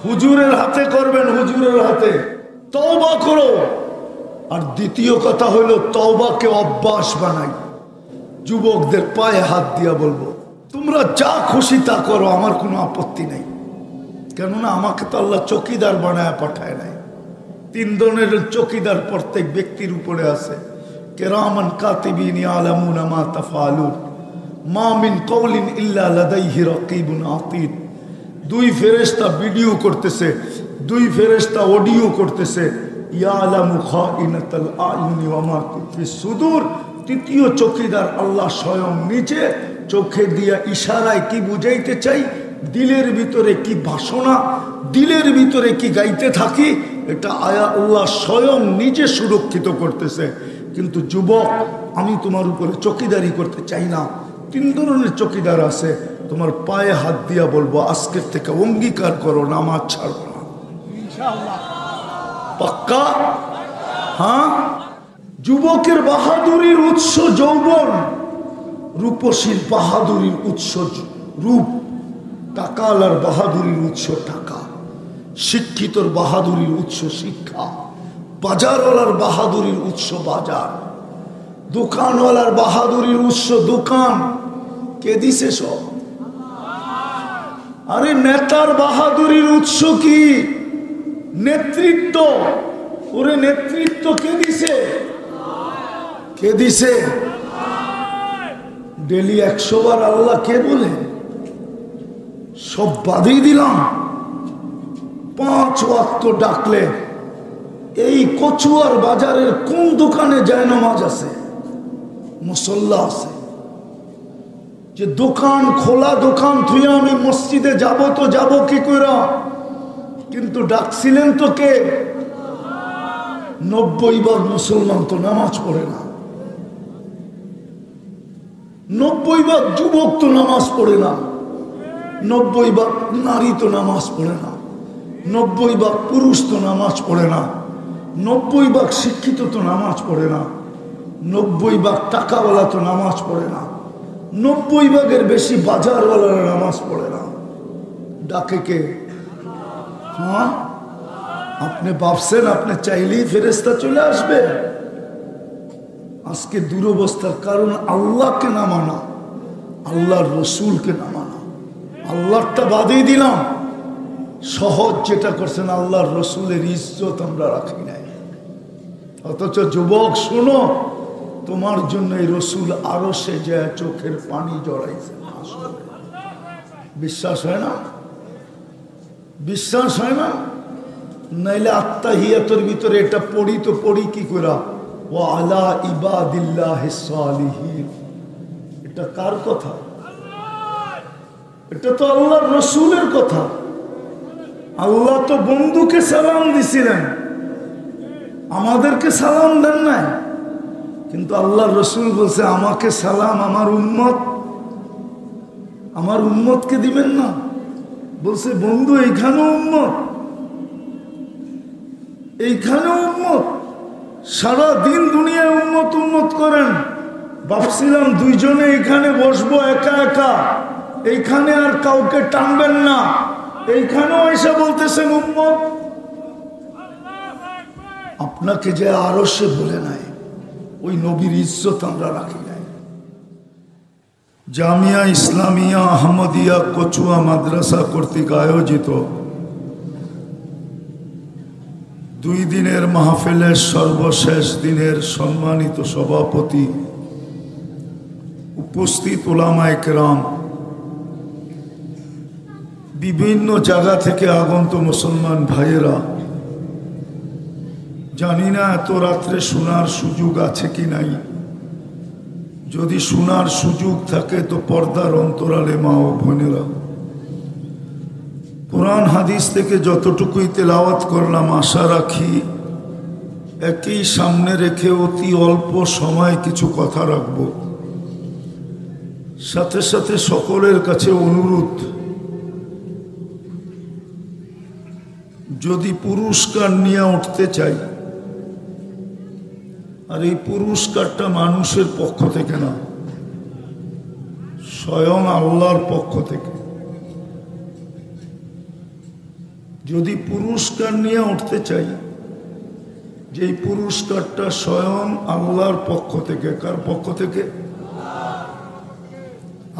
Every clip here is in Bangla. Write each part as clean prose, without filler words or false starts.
হুজুরের হাতে করবেন, হুজুরের হাতে তওবা করো। আর দ্বিতীয় কথা হলো তওবাকে অভ্যাস বানাই। যুবকদের পায়ে হাত দিয়া বলবো, তোমরা যা খুশি তা করো, আমার কোনো আপত্তি নাই। কেননা আমাকে তো আল্লাহ চকিদার বানায় পাঠায় নাই। 3 ধরনের চকিদার প্রত্যেক ব্যক্তির উপরে আছে। কিরামান কাতিবিন ইয়ালামুনা মা তাফআলুন, মা মিন কওলিন ইল্লা লাদাইহি রাকিবুন আতীদ। 2 ফেরেশতা ভিডিও করতেছে, 2 ফেরেশতা অডিও করতেছে। ইয়ালামু খাইনাতাল আয়ুনি ওয়া মা তুফিস সুদূর। তৃতীয় চকিদার আল্লাহ স্বয়ং নিজে চোখে দিয়া ইশারায় কি বুঝাইতে চাই, দিলের ভিতরে কি বাসনা, দিলের ভিতরে কি গাইতে থাকি, এটা আল্লাহ স্বয়ং নিজে সুরক্ষিত করতেছে। কিন্তু যুবক, আমি তোমার উপরে চকিদারি করতে চাই না। 3 ধরনের চকিদার আছে। তোমার পায়ে হাত দিয়া বলবো, আজকের থেকে অঙ্গীকার করো নামাজ ছাড়বো না, ইনশাআল্লাহ। পাক্কা? হ্যাঁ। যুবকের বাহাদুরির উৎস যৌবন, রূপসীর বাহাদুরির উৎস রূপ, টাকালার বাহাদুরির উৎস টাকা, শিক্ষিতর বাহাদুরির উৎস শিক্ষা, বাজারওয়ালার বাহাদুরির উৎস বাজার, দোকানওয়ালার বাহাদুরির উৎস দোকান। কে দিছে সব? আরে নেতার বাহাদুরির উৎস কি? নেতৃত্ব। ওরে নেতৃত্ব কে দিছে? কে দিছে? ডেলি 100 বার আল্লাহ কে বলে? সব বাদই দিলাম। 5 ওয়াক্ত ডাকলে এই কচুয়ার বাজারের কোন দোকানে জায়নামাজ আছে, মুসল্লা আছে? যে দোকান খোলা, দোকান থুইয়া আমি মসজিদে যাব তো যাব কি করে? কিন্তু ডাকছিলেন তো কে? 90% মুসলমান তো নামাজ পড়ে না। 90% যুবক তো নামাজ পড়ে না। 90% নারী তো নামাজ পড়ে না। 90% পুরুষ তো নামাজ পড়ে না। 90% শিক্ষিত তো নামাজ পড়ে না। 90% টাকাওয়ালা তো নামাজ পড়ে না। 90%-এর বেশি বাজারওয়ালারা নামাজ পড়ে না। ডাকে কে? হ্যাঁ, আপনি ভাবছেন আপনি চাইলেই ফেরেশতা চলে আসবে? আজকে দুরবস্থার কারণ আল্লাহকে না মানা, আল্লাহর রসুলকে না মানা। আল্লাহটা বাদই দিলাম, সহজ যেটা করছেন আল্লাহর রসুলের ইজ্জত আমরা রাখি নাই। অথচ যুবক শোনো, তোমার জন্য এই রসুল আরো সে যায় চোখের পানি জড়াইছে। বিশ্বাস হয় না? বিশ্বাস হয় না? নাইলে আত্মাহিয়াতের ভিতরে এটা পড়ি তো পড়ি কি করে? ওয়া আলা ইবাদিল্লাহিস সালিহিন। এটা কার কথা? এটা তো আল্লাহর রসুলের কথা। আল্লাহ তো বন্ধুকে সালাম দিছিলেন, আমাদেরকে সালাম দেন নাই। কিন্তু আল্লাহর রসুল বলছে আমাকে সালাম আমার উম্মত, আমার উম্মতকে দিবেন না? বলছে বন্ধু এইখানেও উম্মত, এইখানেও উম্মত। সারা দিন দুনিয়ায় উম্মত উম্মত করেন। ভাবছিলাম 2 জনে এইখানে বসবো একা একা, এইখানে আর কাউকে টানবেন না। এইখানেও এসে বলতেছেন উম্মত। আপনাকে যে আরো সে বলে নাই, ওই নবীর ইজ্জত আমরা রাখি নাই। জামিয়া ইসলামিয়া আহমদিয়া কচুয়া মাদ্রাসা কর্তৃক আয়োজিত 2 দিনের মাহফিলের সর্বশেষ দিনের সম্মানিত সভাপতি, উপস্থিত উলামায়ে কেরাম, বিভিন্ন জায়গা থেকে আগত মুসলমান ভাইয়েরা, জানি না এত রাত্রে শোনার সুযোগ আছে কি নাই। যদি শোনার সুযোগ থাকে তো পর্দার অন্তরালে মা ও বোনেরা, কোরআন হাদিস থেকে যতটুকুই তেলাওয়াত করলাম, আশা রাখি একই সামনে রেখে অতি অল্প সময় কিছু কথা রাখব। সাথে সাথে সকলের কাছে অনুরোধ, যদি পুরস্কার নিয়ে উঠতে চাই, আর এই পুরস্কারটা মানুষের পক্ষ থেকে না, স্বয়ং আল্লাহর পক্ষ থেকে। যদি পুরস্কার নিয়ে উঠতে চাই, যে পুরস্কারটা স্বয়ং আল্লাহর পক্ষ থেকে। কার পক্ষ থেকে?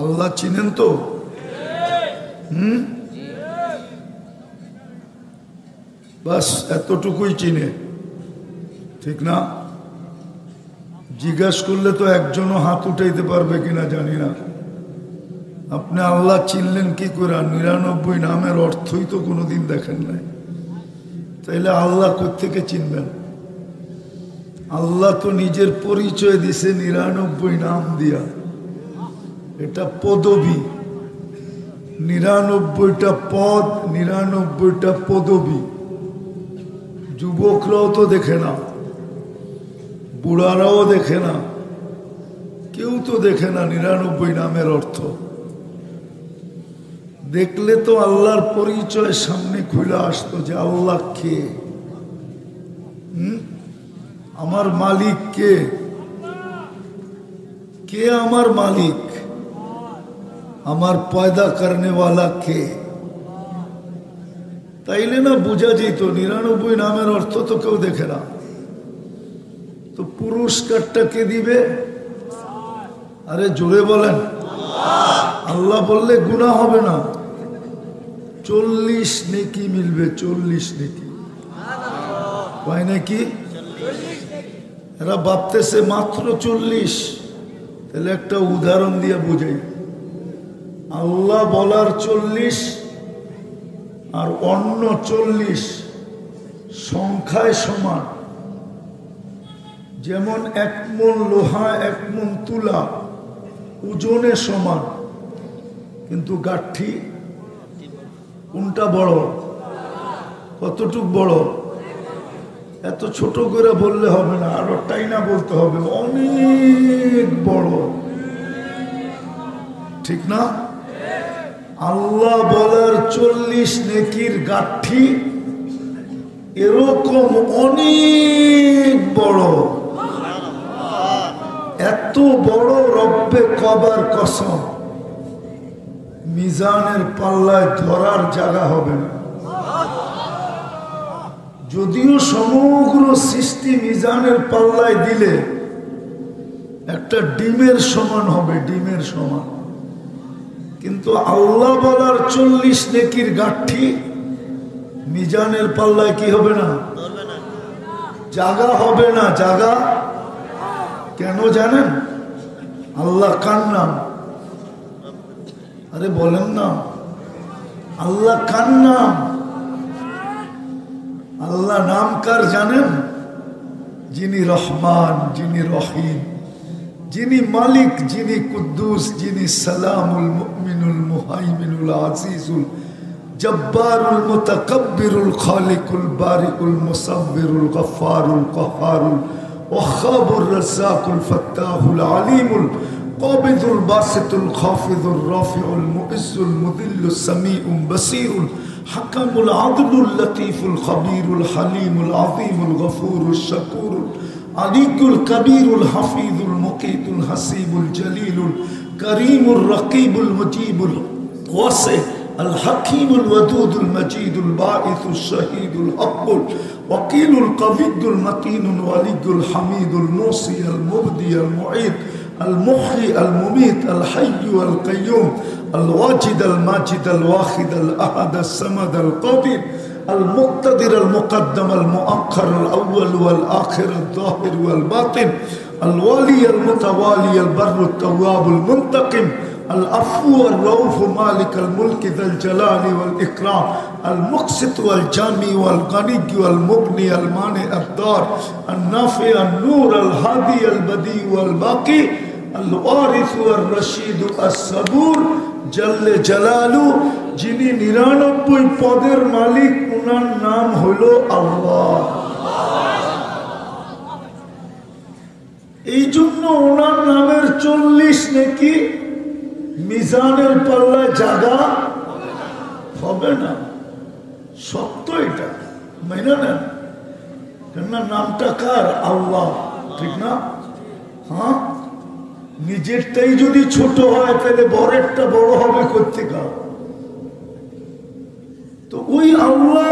আল্লাহ চিনেন তো? বাস এতটুকুই চিনে, ঠিক না? জিজ্ঞাসা করলে তো একজনও হাত উঠাইতে পারবে কিনা জানি না। আপনি আল্লাহ চিনলেন কি করে? 99 নামের অর্থই তো কোনোদিন দেখেন নাই, তাইলে আল্লাহ কোত্থেকে চিনবেন? আল্লাহ তো নিজের পরিচয় দিছে 99 নাম দিয়া। এটা পদবী, 99টা পদ, 99টা পদবী। যুবকরাও তো দেখে না, বুড়ারাও দেখে না, কেউ তো দেখে না 99 নামের অর্থ। দেখলে তো আল্লাহর পরিচয় সামনে খুলে আসতো যে আল্লাহ কে, আমার মালিক কে, কে আমার মালিক, আমার পয়দা করনে ওয়ালা কে। তাইলে না বোঝা যেত 99 নামের অর্থ তো কেউ দেখে না। তো পুরস্কারটা কে দিবে? আরে জোরে বলেন। আল্লাহ বললে গুনাহ হবে না, 40 নেকি মিলবে। 40 নেকি পায় নাকি? এরা ভাবতেছে মাত্র 40। তাহলে একটা উদাহরণ দিয়ে বোঝাই। আল্লাহ বলার 40 আর অন্য 40 সংখ্যায় সমান। যেমন 1 মণ লোহা 1 মণ তুলা ওজনে সমান, কিন্তু গাঠি কোনটা বড়? কতটুক বড়? এত ছোট করে বললে হবে না, আরো টাইনা বলতে হবে, অনেক বড়, ঠিক না? আল্লাহ বলার 40 নেকির গাঠি এরকম অনেক বড়। এত বড় রব্বে কবার কসম, মিজানের পাল্লায় ধরার জায়গা হবে না। যদিও সমগ্র সৃষ্টি মিজানের পাল্লায় দিলে একটা ডিমের সমান হবে, ডিমের সমান, কিন্তু আল্লাহ বলার 40 নেকির গাঠি মিজানের পাল্লায় কি হবে না? জায়গা হবে না। জায়গা কেন জানেন? আল্লাহ কার নাম? আরে বলেন না, আল্লাহ কার নাম? আল্লাহ নাম কার জানেন? যিনি রহমান, যিনি রহিম, যিনি মালিক, যিনি কুদ্দুস, যিনি সালামুল মুমিনুল মুহাইমিনুল আজিজুল জব্বারুল মুতাকাব্বিরুল খালিকুল বারিকুল মুসাব্বিরুল গফফারুল কহ্হারুল ওয়াহ্হাবুর রাজ্জাকুল ফাত্তাহুল আলিমুল কাবিদুল বাসিতুল খাফিদুর রাফিউল মুইজ্জুল মুদিল্লুস সামিউল বাসীরুল হাকামুল আদলুল লতীফুল খবীরুল হালিমুল আযীমুল গফুরুশ শাকুরুল আলিকুল কবীরুল হাফিজুল মুকীতুল হাসিবুল জলিলুল করিমুর রকিবুল মুজিবুল ওয়াসি আল হাকীমুল ওয়াদুদুল মজিদুল বাঈসুশ শাহীদুল হক্কুল ওয়াকিলুল কবিয়্যুল মতিনুল ওয়ালিয়ুল হামিদুল মুসি আল মুবদি আল মুঈদ আল মুহয়ি আল মুমীত আল হাইয়্যু আল কাইয়্যুম আল ওয়াজিদ আল মাজিদ আল ওয়াহিদ আল আহাদ আস সামাদ আল কাদির المقتدر المقدم المؤخر الأول والآخر الظاهر والباطن الوالي المتوالي البر التواب المنتقم العفو الرؤوف مالك الملك ذا الجلال والإكرام المقسط والجامي والغني والمغني المانع الضار النافع النور الهادي البديع والباقي الوارث والرشيد الصبور জল্লে জালালু, যিনি 99 পদের মালিক, ওনার নাম হলো আল্লাহ। এই জন্য ওনার নামের 40 নেকি মিজানের পাল্লায় জায়গা হবে না। সত্য এটা, মেনে নেন। কেননা নামটা কার? আল্লাহ, ঠিক না? হ্যাঁ, নিজেরটাই যদি ছোট হয় তাহলে বড়েরটা বড় হবে কোত্থেকে? তো ওই আল্লাহ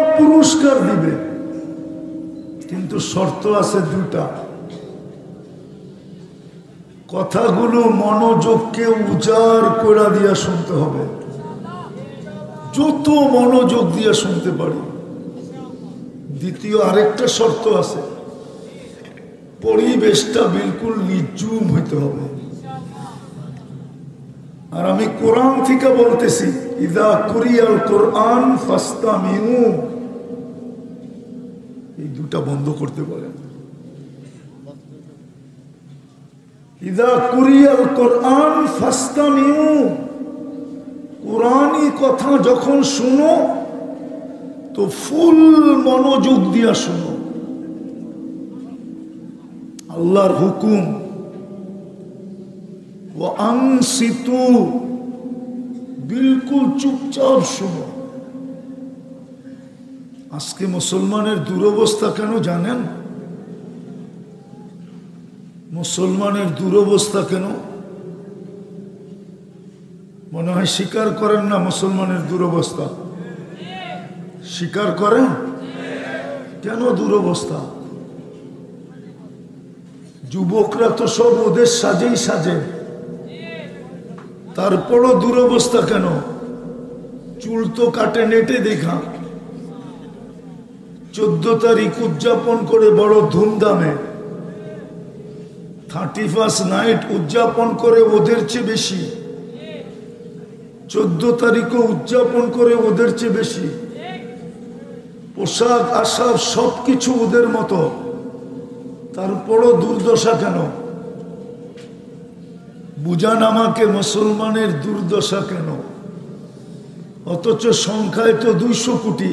পুরস্কার দিবে, কিন্তু শর্ত আছে দুটা। কথাগুলো মনোযোগকে উজাড় করে দিয়া শুনতে হবে, যত মনোযোগ দিয়া শুনতে পারি। দ্বিতীয় আরেকটা শর্ত আছে, পরিবেশটা বিলকুল নির্জুম হইতে হবে। আর আমি কোরআন থেকে বলতেছি, ইদা কুরিয়াল কোরআন ফাস্তামিউ, এই দুটা বন্ধ করতে বলেন। ইদা কুরিয়াল কোরআন ফাস্তামিউ, কোরআনী কথা যখন শুনো তো ফুল মনোযোগ দিয়া শুনো। আল্লাহর হুকুম, আনসিতু, বিলকুল চুপচাপ শুনো। আজকে মুসলমানের দুরবস্থা কেন জানেন? মুসলমানের দুরবস্থা কেন? মনে হয় স্বীকার করেন না মুসলমানের দুরবস্থা? স্বীকার করেন? কেন দুরবস্থা? যুবকরা তো সব ওদের সাজেই সাজে, তারপরও দুরবস্থা কেন? চুল তো কাটে নেটে দেখা। 14 তারিখ উদযাপন করে বড় ধুমধামে, 31st নাইট উদযাপন করে ওদের চেয়ে বেশি, 14 তারিখও উদযাপন করে ওদের চেয়ে বেশি, পোশাক আশাক সবকিছু ওদের মতো, তারপরও দুর্দশা কেন? বুঝান আমাকে, মুসলমানের দুর্দশা কেন? অথচ সংখ্যায় তো 200 কোটি।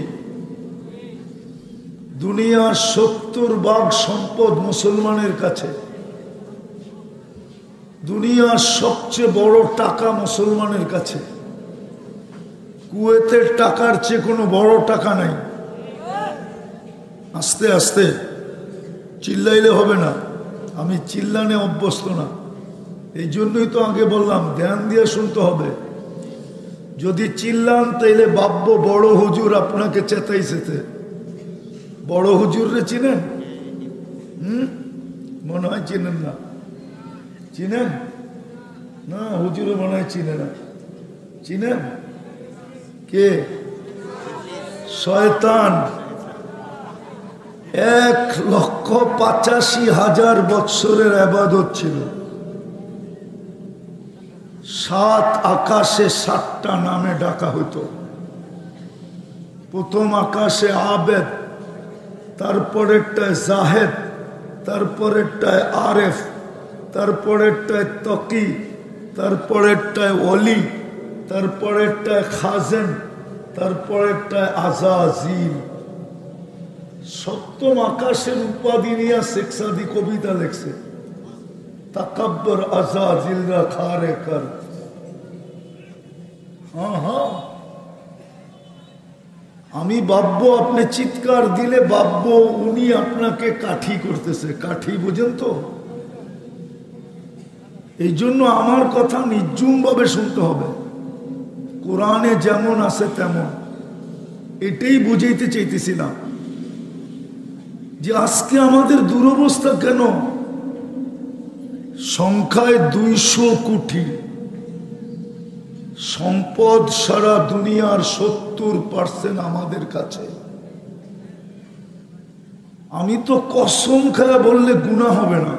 দুনিয়ার 70% সম্পদ মুসলমানের কাছে। দুনিয়ার সবচেয়ে বড় টাকা মুসলমানের কাছে। কুয়েতের টাকার চেয়ে কোনো বড় টাকা নাই। আস্তে আস্তে, চিল্লাইলে হবে না, আমি চিল্লানে অভ্যস্ত না। এই জন্যই তো আগে বললাম ধ্যান দিয়ে শুনতে হবে। যদি চিল্লান তাইলে বাব্য বড় হুজুর আপনাকে চেতাইছেতে। বড় হুজুর রে চিনেন? মনে হয় চিনেন না। চিনেন না? হুজুরও মনে হয় চিনে না। চিনেন? কে? শয়তান। 1,85,000 বৎসরের ইবাদত ছিল। 7 আকাশে 7টা নামে ডাকা হতো। প্রথম আকাশে আবেদ, তারপরেরটায় জাহেদ, তারপরেরটায় আরেফ, তারপরেরটায় তকি, তারপরেরটায় ওলি, তারপরেরটায় খাজেন, তারপরেরটায় আজাজিল। 7ম আকাশের উপাধি নিয়ে শেখ সাদি কবিতা লেখছে, তাকাব্বর আজাজিলরা খারে কর। হ্যাঁ, আমি ভাববো আপনি চিৎকার দিলে ভাববো উনি আপনাকে কাঠি করতেছে। কাঠি বুঝেন তো? এই জন্য আমার কথা নির্জুম ভাবে শুনতে হবে। কোরআনে যেমন আছে তেমন। এটাই বুঝাইতে চাইতেছিলাম যে আজকে আমাদের দুরবস্থা কেন? সংখ্যায় 200 কোটি, সম্পদ সারা দুনিয়ার 70% আমাদের কাছে। আমি তো কসম খায়া বললে গুনাহ হবে না,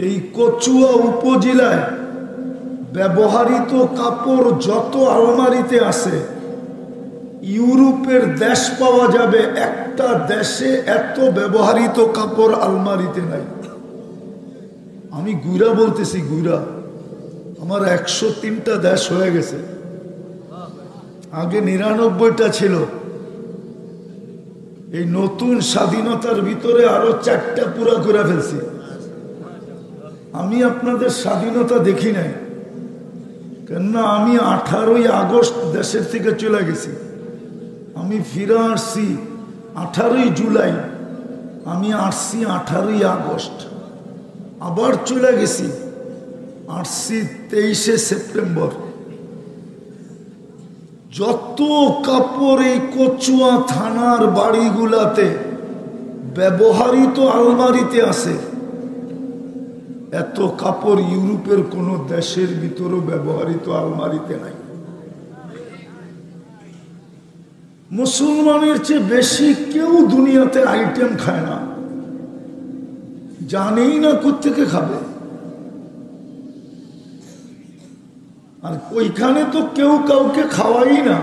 এই কচুয়া উপজেলায় ব্যবহৃত কাপড় যত আলমারিতে আছে, ইউরোপের দেশ পাওয়া যাবে, একটা দেশে এত ব্যবহৃত কাপড় আলমারিতে নাই। আমি গুইরা বলতেছি, গুইরা। আমার 103টা দেশ হয়ে গেছে, আগে 99টা ছিল। এই নতুন স্বাধীনতার ভিতরে আরো 4টা পুরা করে ফেলছি। আমি আপনাদের স্বাধীনতা দেখি নাই, কেননা আমি 18ই আগস্ট দেশের থেকে চলে গেছি। আমি ফিরে আসছি 18ই জুলাই, আমি আসছি 18ই আগস্ট, আবার চলে গেছি আসছি 23শে সেপ্টেম্বর। যত কাপড় এই কচুয়া থানার বাড়িগুলাতে ব্যবহৃত আলমারিতে আছে, এত কাপড় ইউরোপের কোন দেশের ভিতরেও ব্যবহৃত আলমারিতে নাই। মুসলমানের চেয়ে বেশি কেউ দুনিয়াতে আইটেম খায় না, জানেই না কোত্থেকে খাবে। আর ওইখানে তো কেউ কাউকে খাওয়াই না,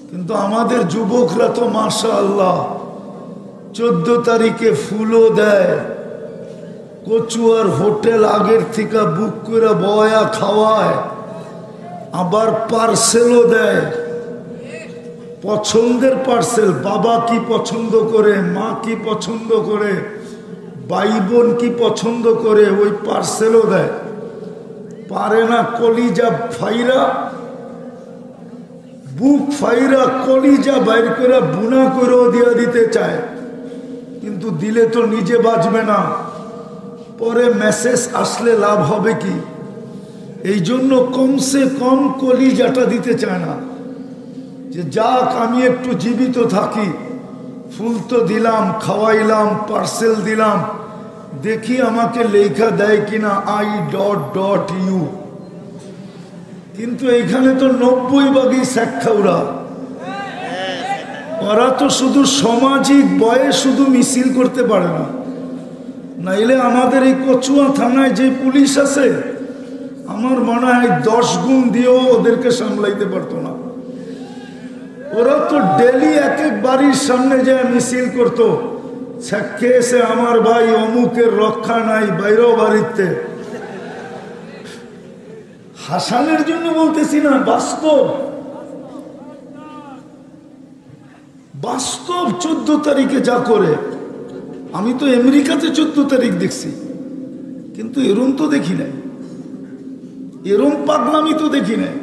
কিন্তু আমাদের যুবকরা তো মাশাআল্লাহ 14 তারিখে ফুলও দেয়, কচুয়ার হোটেল আগের থেকে বুক করে বয়া খাওয়ায়, আবার পার্সেলও দেয়, পছন্দের পার্সেল। বাবা কি পছন্দ করে, মা কি পছন্দ করে, ভাই বোন কি পছন্দ করে, ওই পার্সেলও দেয়। পারে না কলিজা ফাইরা, বুক ফাইরা কলিজা বাইর করে বুনা করেও দিয়া দিতে চায়, কিন্তু দিলে তো নিজে বাঁচবে না, পরে মেসেজ আসলে লাভ হবে কি? এই জন্য কমসে কম কলিজাটা দিতে চায় না, যে যাক আমি একটু জীবিত থাকি, ফুল তো দিলাম, খাওয়াইলাম, পার্সেল দিলাম, দেখি আমাকে লেখা দেয় কিনা I.U। কিন্তু এইখানে তো 90 শেখাউরা, ওরা তো শুধু সামাজিক বয়ে শুধু মিছিল করতে পারে না, নাইলে আমাদের এই কচুয়া থানায় যে পুলিশ আছে, আমার মনে হয় 10 গুণ দিয়েও ওদেরকে সামলাইতে পারতো না। ওরা তো ডেলি এক এক বাড়ির সামনে যায় মিছিল করতো, খেয়েছে আমার ভাই অমুকের রক্ষা নাই, বাইরেও বাড়িতে। হাসানের জন্য বলতেছি না, বাস্তব বাস্তব 14 তারিখে যা করে। আমি তো আমেরিকাতে 14 তারিখ দেখছি, কিন্তু এরম তো দেখি নাই, এরম পাগলামি তো দেখি নাই।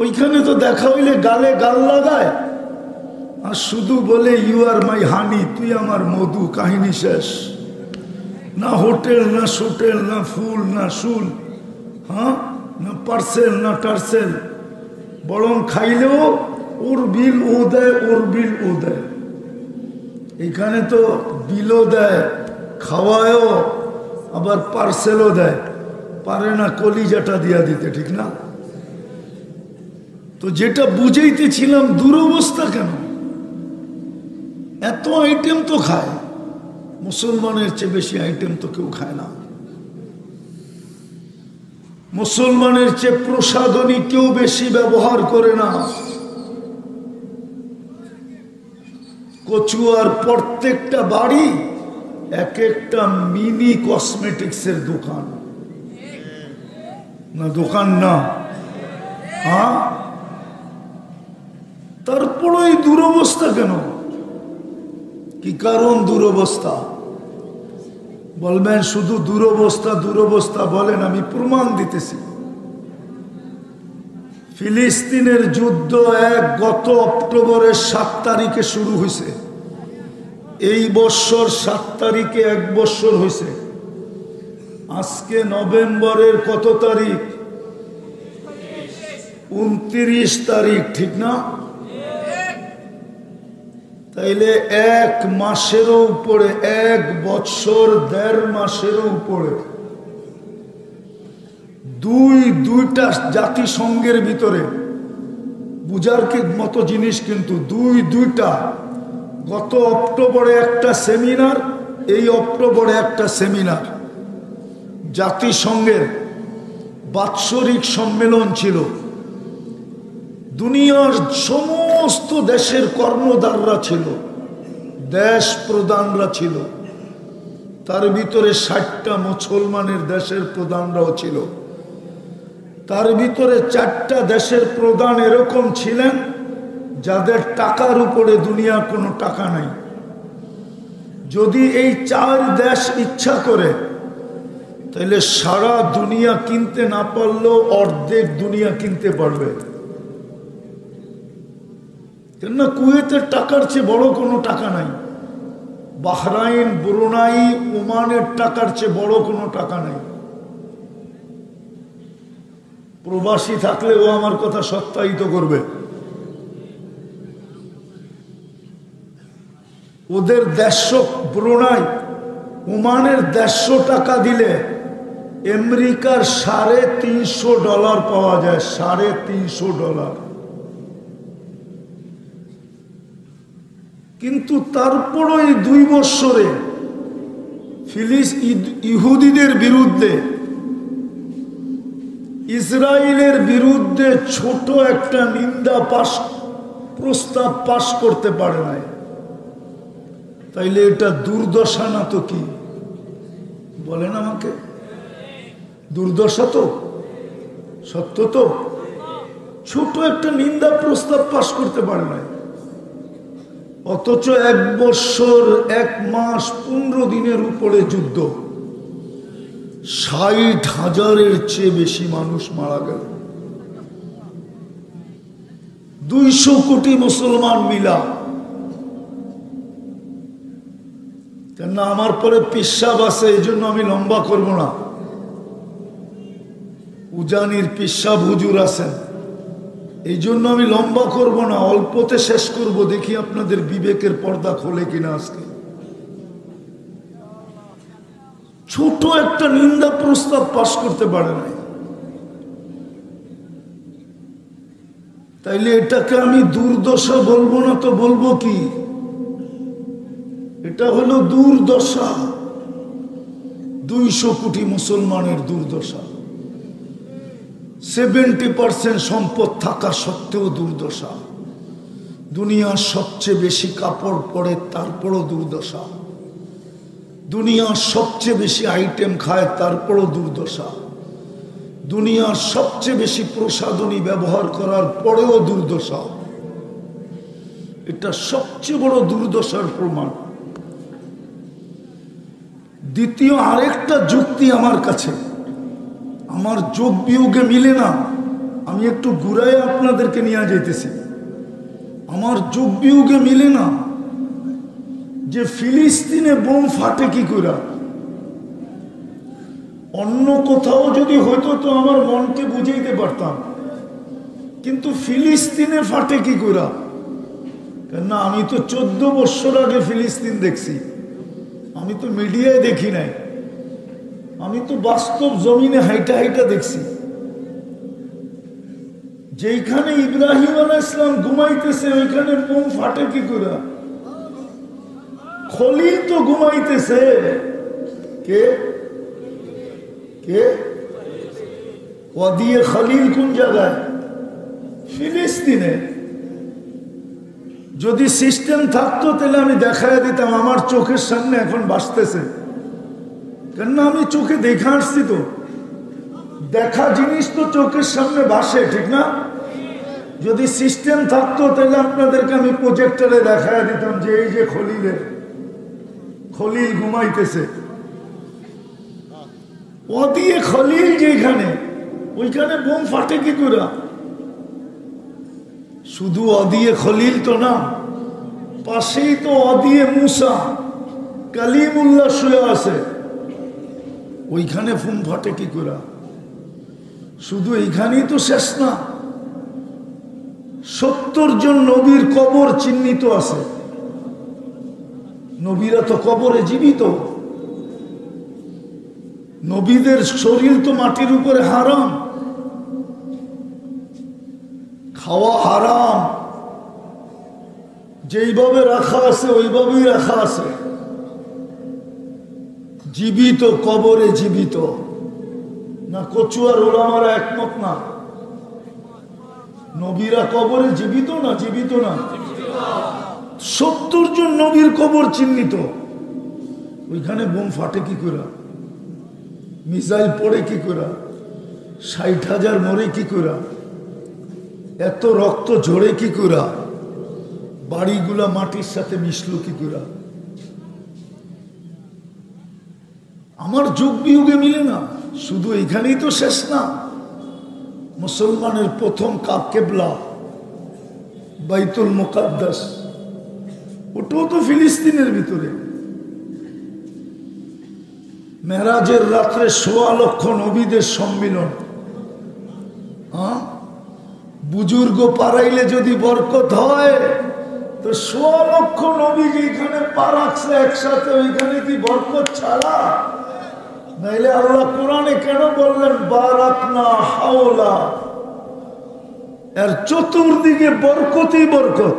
ওইখানে তো দেখা হইলে গালে গাল লাগায় আর শুধু বলে ইউ আর মাই হানি, তুই আমার মধু, কাহিনী শেষ। না হোটেল, না সোটেল, না ফুল, না শুল, হ্যাঁ, না পার্সেল, না টার্সেল। বরং খাইলেও ওর বিল ও দেয়, ওর বিল ও দেয়। এখানে তো বিলও দেয়, খাওয়ায়ও, আবার পার্সেলও দেয়, পারে না কলিজাটা দিয়া দিতে, ঠিক না? তো যেটা বুঝাইতেছিলাম, দুরবস্থা কেন? এত আইটেম তো খায়, মুসলমানের চেয়ে বেশি আইটেম তো কেউ খায় না। মুসলমানের চেয়ে প্রসাধনী কেউ বেশি ব্যবহার করে না। কচুয়ার প্রত্যেকটা বাড়ি এক একটা মিনি কসমেটিক্সের দোকান, না দোকান না? হ্যাঁ, তারপরে এই দুরবস্থা কেন? কি কারণ দুরবস্থা? বলবেন শুধু দুরবস্থা দুরবস্থা বলেন, আমি প্রমাণ দিতেছি। ফিলিস্তিনের যুদ্ধ গত অক্টোবরের 7 তারিখে শুরু হয়েছে, এই বছর 7 তারিখে 1 বছর হয়েছে। আজকে নভেম্বরের কত তারিখ? 29 তারিখ, ঠিক না? তাইলে 1 মাসেরও উপরে, 1 বছর 1.5 মাসেরও উপরে দুইটা জাতিসংঘের ভিতরে বুঝার মতো জিনিস, কিন্তু দুইটা। গত অক্টোবরে একটা সেমিনার, এই অক্টোবরে একটা সেমিনার। জাতিসংঘের বাৎসরিক সম্মেলন ছিল, দুনিয়ার সমস্ত দেশের কর্ণধাররা ছিল, দেশ প্রধানরা ছিল, তার ভিতরে 60টা মুসলমানের দেশের প্রধানরাও ছিল। তার ভিতরে 4টা দেশের প্রধান এরকম ছিলেন যাদের টাকার উপরে দুনিয়ার কোনো টাকা নাই। যদি এই 4 দেশ ইচ্ছা করে, তাহলে সারা দুনিয়া কিনতে না পারলেও অর্ধেক দুনিয়া কিনতে পারবে। কেননা কুয়েতের টাকার চেয়ে বড় কোনো টাকা নাই, বাহরাইন, ব্রুনাই, ওমানের টাকার চেয়ে বড় কোনো টাকা নাই। প্রবাসী থাকলে ও আমার কথা সত্যায়িত করবে। ওদের 150 ব্রুনাই ওমানের 150 টাকা দিলে আমেরিকার $350 পাওয়া যায়। $350। কিন্তু তারপরও এই 2 বছরে ইহুদিদের বিরুদ্ধে, ইসরায়েলের বিরুদ্ধে ছোট একটা নিন্দা প্রস্তাব পাশ করতে পারে নাই। তাইলে এটা দুর্দশা না তো কি বলেন আমাকে? দুর্দশা তো, সত্য তো। ছোট একটা নিন্দা প্রস্তাব পাশ করতে পারে নাই, অথচ 1 বছর 1 মাস 15 দিনের উপরে যুদ্ধ, 60,000-এর চেয়ে বেশি মানুষ মারা গেল। 200 কোটি মুসলমান মিলা। কেন আমার পরে পিসাব আছে, এই জন্য আমি লম্বা করব না। উজানির পিসাব হুজুর আছেন, এই জন্য আমি লম্বা করব না, অল্পতে শেষ করব। দেখি আপনাদের বিবেকের পর্দা খোলে কিনা আজকে। ছোট একটা নিন্দা প্রস্তাব পাশ করতে পারে নাই। তাইলে এটাকে আমি দুর্দশা বলবো না তো বলবো কি? এটা হলো দুর্দশা, 200 কোটি মুসলমানের দুর্দশা। 70% সম্পদ থাকা সত্ত্বেও দুর্দশা। দুনিয়ার সবচেয়ে বেশি কাপড় পরে তারপরও দুর্দশা। দুনিয়ার সবচেয়ে বেশি আইটেম খায় তারপরও দুর্দশা। দুনিয়ার সবচেয়ে বেশি প্রসাধনী ব্যবহার করার পরেও দুর্দশা। এটা সবচেয়ে বড় দুর্দশার প্রমাণ। দ্বিতীয় আরেকটা যুক্তি আমার কাছে, আমার যোগ বিয়োগে মিলে না। আমি একটু ঘুরাই আপনাদেরকে নিয়ে যাইতেছি। আমার যোগ বিয়োগে মিলে না যে ফিলিস্তিনে বোম ফাটে কি করে। অন্য কোথাও যদি হতো তো আমার মনকে বুঝাইতে পারতাম, কিন্তু ফিলিস্তিনে ফাটে কি করে? কেননা আমি তো 14 বছর আগে ফিলিস্তিন দেখছি। আমি তো মিডিয়ায় দেখি নাই, আমি তো বাস্তব জমিনে হাইটা হাইটা দেখছি। যেখানে ইব্রাহিম আলাইহিস সালাম ঘুমাইতেছে ওইখানে বোম ফাটে কি করে? খলিল তো ঘুমাইতেছে। কে কে ওয়াদিয়ে খলিল কোন জায়গায়? ফিলিস্তিনে। যদি সিস্টেম থাকতো তাহলে আমি দেখায় দিতাম, আমার চোখের সামনে এখন বাসতেছে। কেননা আমি চোখে দেখে আসছি, তো দেখা জিনিস তো চোখের সামনে বাসে, ঠিক না? যদি সিস্টেম থাকতো তাহলে আপনাদেরকে আমি প্রজেক্টরে দেখায় দিতাম যে এই যে খলিল ঘুমাইতেছে। ওদিয়ে খলিল যেখানে, ওইখানে বোম ফাটে কি করে? শুধু ওদিয়ে খলিল তো না, পাশেই তো ওদিয়ে মুসা কালিমুল্লাহ শুয়ে আছে, ওইখানে বোম ফাটে কি করে? শুধু এইখানেই তো শেষ না, 70 জন নবীর কবর চিহ্নিত আছে। নবীরা তো কবরে জীবিত। নবীদের শরীর তো মাটির উপরে হারাম, খাওয়া হারাম, যেইভাবে রাখা আছে ওইভাবেই রাখা আছে। জীবিত, কবরে জীবিত না? কচুয়ার ওলামারা একমত না? নবীরা কবরে জীবিত না? জীবিত না? 70 জন নবীর কবর চিহ্নিত, ওইখানে বোম ফাটে কি করে? মিসাইল পড়ে কি করে? 60,000 মরে কি করে? এত রক্ত ঝরে কি করে? বাড়িগুলা মাটির সাথে মিশলো কি করে? আমার যুগ বিয়োগে মিলে না। শুধু এখানেই তো শেষ না। মুসলমানের প্রথম কেবলা বাইতুল মুকাদ্দাস, ওটাও তো ফিলিস্তিনের ভিতরে। মেরাজের রাত্রে 1.25 লক্ষ নবীদের সম্মিলন, হ্যাঁ, বুজুর্গ পারাইলে যদি বরকত হয় তো ১৬ লক্ষ নবী যেখানে পা রাখছে একসাথে, ওইখানে কি বরকত ছাড়া? নাইলে আল্লাহ কোরআনে কেন বললেন বারাকনা হাওলা? এর চতুর্দিকে বরকতই বরকত,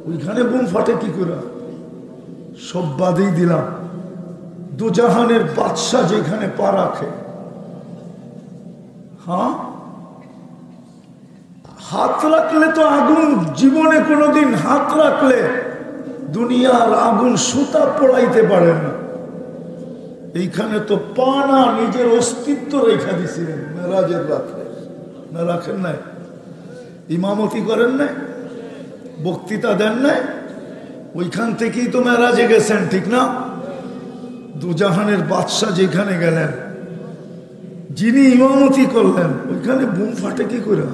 ওইখানে বুম ফাটে কি করে? সব বাদেই দিলাম, দুজাহানের বাদশা যেখানে পা রাখে, হ্যাঁ, হাত রাখলে তো আগুন, জীবনে কোনোদিন হাত রাখলে দুনিয়ার আগুন সুতা পোড়াইতে পারে না। এইখানে তো পা না, নিজের অস্তিত্ব রেখা দিছিলেন মেরাজের রাত্রে। না রাখেন নাই? ইমামতি করেন নাই? বক্তৃতা দেন নাই? ওইখান থেকেই তো মেরাজে গেছেন, ঠিক না? দুজাহানের বাদশা যেখানে গেলেন, যিনি ইমামতি করলেন, ওইখানে বুম ফাটে কি করে?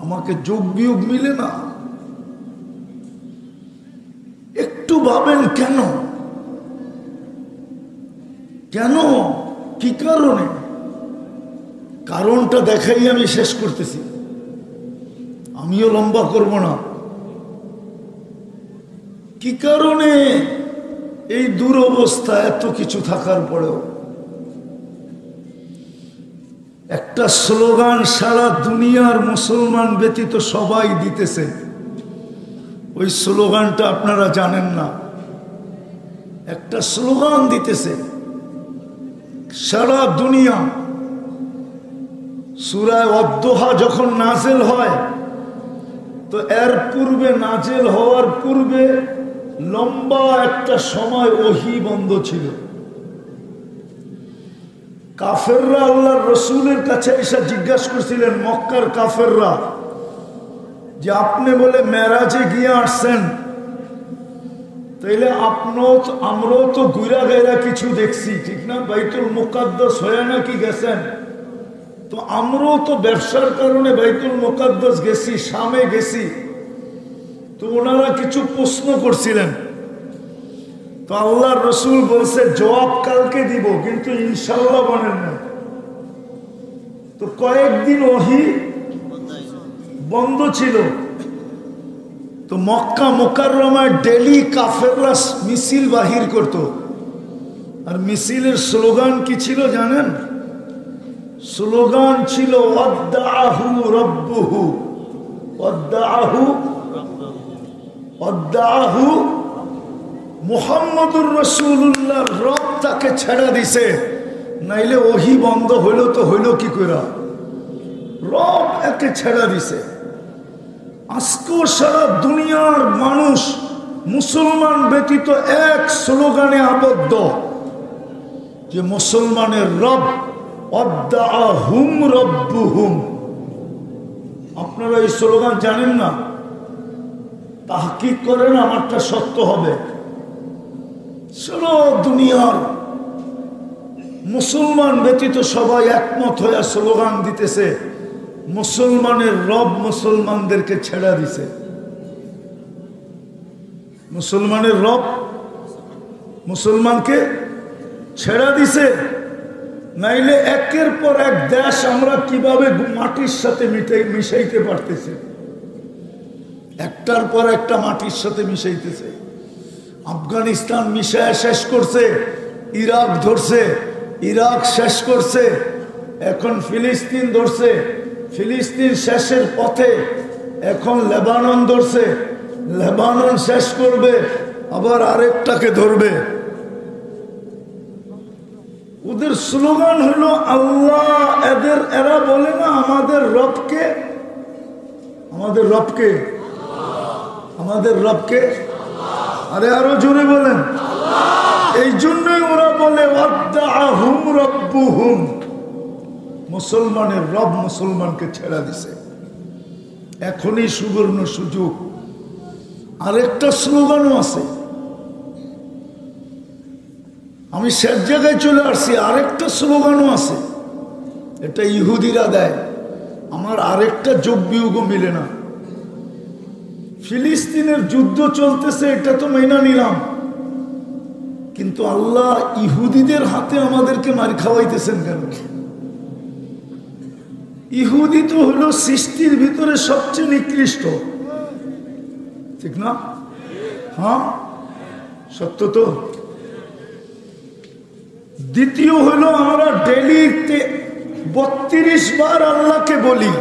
আমাকে যোগ বিয়োগ মিলে না। একটু ভাবেন কেন? কেন? কি কারণে? কারণটা দেখাই আমি শেষ করতেছি, আমিও লম্বা করব না। কি কারণে এই দুরবস্থা এত কিছু থাকার পরেও? একটা স্লোগান সারা দুনিয়ার মুসলমান ব্যতীত সবাই দিতেছে, ওই স্লোগানটা আপনারা জানেন না। একটা স্লোগান দিতেছে সারা দুনিয়া। সূরা ওয়াদ-দুহা যখন নাজেল হয়, তো এর পূর্বে, নাজেল হওয়ার পূর্বে লম্বা একটা সময় ওহী বন্ধ ছিল। কাফেররা আল্লাহর রসুলের কাছে এসে জিজ্ঞাসা করছিলেন, মক্কার কাফেররা, যে আপনি বলে মেরাজে গিয়ে আসছেন, তাইলে আমরাও তো ঘুরা গাইরা কিছু দেখছি, ঠিক না? বাইতুল মুকাদ্দাস হয়ে নাকি গেছেন? তো আমরাও তো ব্যবসার কারণে বাইতুল মুকাদ্দাস গেছি, শামে গেছি। তো ওনারা কিছু প্রশ্ন করছিলেন। তো আল্লাহর রসুল বলছে জবাব কালকে দিব, কিন্তু ইনশাল্লাহ বলেন না। তো কয়েকদিন ওহী বন্ধ ছিল। তো মক্কা মুকাররমায় ডেলি কাফেররা মিছিল বাহির করত, আর মিছিলের স্লোগান কি ছিল জানেন? স্লোগান ছিল ওয়াদ্দাহু রাব্বুহু, ওয়াদ্দাহু মুহাম্মদুর রাসূলুল্লাহর রব তাকে ছেড়ে দিছে। নাইলে ওহী বন্ধ হইল তো হইল কি করে? রব একে ছেড়ে দিছে। আজকেও সারা দুনিয়ার মানুষ মুসলমান ব্যতীত এক স্লোগানে আবদ্ধ, যে মুসলমানের রব ওয়াদ্দাহুম রাব্বুহুম। আপনারা এই স্লোগান জানেন না? তাহকিক করেন, আমারটা সত্য হবে। সারা দুনিয়ার মুসলমান ব্যতীত সবাই একমত হয়ে স্লোগান দিতেছে, মুসলমানের রব মুসলমানদেরকে ছেড়া দিছে। মুসলমানের রব মুসলমানকে ছেড়া দিছে। নাইলে একের পর এক দেশ আমরা কিভাবে মাটির সাথে মিশাইতে পারতেছি? একটার পর একটা মাটির সাথে মিশাইতেছে। আফগানিস্তান মিশায় শেষ করছে, ইরাক ধরছে, ইরাক শেষ করছে, এখন ফিলিস্তিন ধরছে, ফিলিস্তিন শেষের পথে, এখন লেবানন ধরছে, লেবানন শেষ করবে, আবার আরেকটাকে ধরবে। ওদের স্লোগান হলো আল্লাহ। এরা বলে না আমাদের রবকে, আমাদের রবকে, আমাদের রবকে। আরে আরো জোরে বলেন। এই জন্যই ওরা বলে ওয়াদ্দাহুম রাব্বুহুম, মুসলমানের রব মুসলমানকে ছেড়া দিছে। এখনই সুবর্ণ সুযোগ। আরেকটা স্লোগানও আছে, আমি শেষ জায়গায় চলে আসছি। আরেকটা স্লোগানও আছে, এটা ইহুদিরা দেয়। আমার আরেকটা যোগ বিয়োগ মিলে না। ফিলিস্তিনের যুদ্ধ চলতেছে, এটা তো মেনে নিলাম, কিন্তু আল্লাহ ইহুদিদের হাতে আমাদেরকে মার খাওয়াইতেছেন কেন? ইহুদি তো হলো সৃষ্টির ভিতরে সবচেয়ে নিকৃষ্ট, ঠিক না? হ্যাঁ, সত্য তো। দ্বিতীয় হলো আমরা ডেলিতে 32 বার আল্লাহকে বলি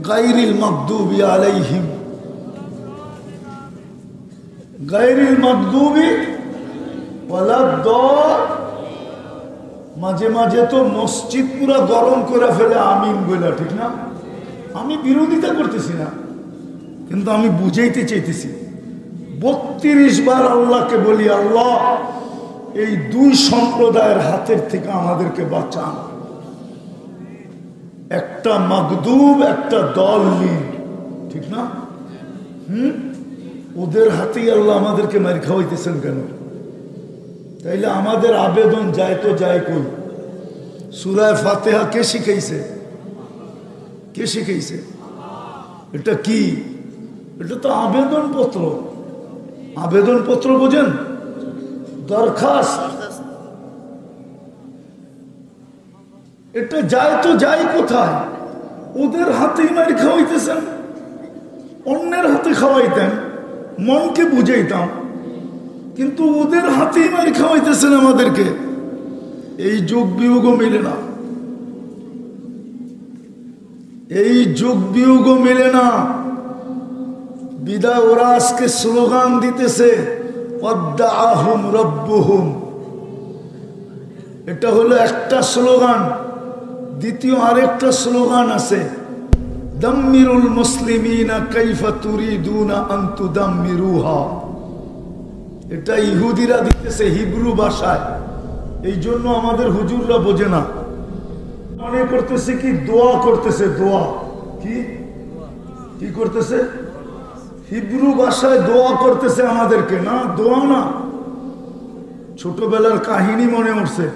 গায়রিল মাগদুবি আলাইহিম, গায়রিল মাগদুবি ওয়ালাদ-দাল। মাঝে মাঝে তো মসজিদ পুরা গরম করে ফেলে আমিন বলে, ঠিক না? আমি বিরোধিতা করতেছি না, কিন্তু আমি বুঝাইতে চাইতেছি। 32 বার আল্লাহকে বলি, আল্লাহ এই দুই সম্প্রদায়ের হাতের থেকে আমাদেরকে বাঁচান। একটা মাগদুব, একটা দল লীন, ঠিক না? ওদের হাতেই আল্লাহ আমাদেরকে মার খাওয়াইতেছেন কেন? তাইলে আমাদের আবেদন যায় তো যায় কই? সূরা ফাতিহা কে শিখাইছে? কে শিখাইছে? এটা কি? এটা তো আবেদন পত্র। আবেদন পত্র বোঝেন? দরখাস্ত। এটা যায় তো যায় কোথায়? ওদের হাতেই মার খাওয়াইতেছেন। অন্যের হাতে খাওয়াইতেন, মনকে বুঝাইতাম, কিন্তু ওদের হাতেই মার খাওয়াইতেছেন আমাদেরকে। এই যোগ বিয়োগও মিলে না, এই যোগ বিয়োগও মিলে না। বিদায় ওরা আজকে স্লোগান দিতেছে ওয়াদ্দাআহুম রাব্বুহুম। এটা হলো একটা স্লোগান। দ্বিতীয় আরেকটা স্লোগান আছে, দাম্মিরুল মুসলিমিনা কাইফা তুরিদুনা আন তুদাম্মিরুহা। এটা ইহুদিরা দিতেছে হিব্রু ভাষায়। এই জন্য আমাদের হুজুররা বোঝে না, মনে করতেছে কি দোয়া করতেছে। দোয়া কি কি করতেছে? হিব্রু ভাষায় দোয়া করতেছে আমাদেরকে। না, দোয়া না। ছোটবেলার কাহিনী মনে উঠছে।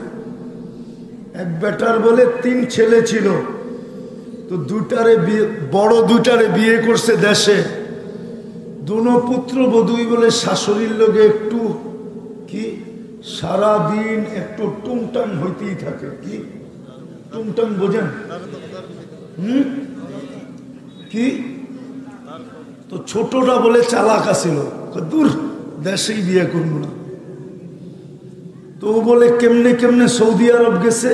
এক বেটার বলে 3 ছেলে ছিল, তো বড় দুটারে বিয়ে করছে দেশে। দুনো পুত্র বধূই বলে শাশুড়ির লোকে একটু কি সারাদিন একটু টুংটাং হইতেই থাকে। কি টুংটাং বোঝেন? কি? তো ছোটটা বলে চালাক আছিল, দূর দেশেই বিয়ে করবো না। তো বলে কেমনে কেমনে সৌদি আরব গেছে,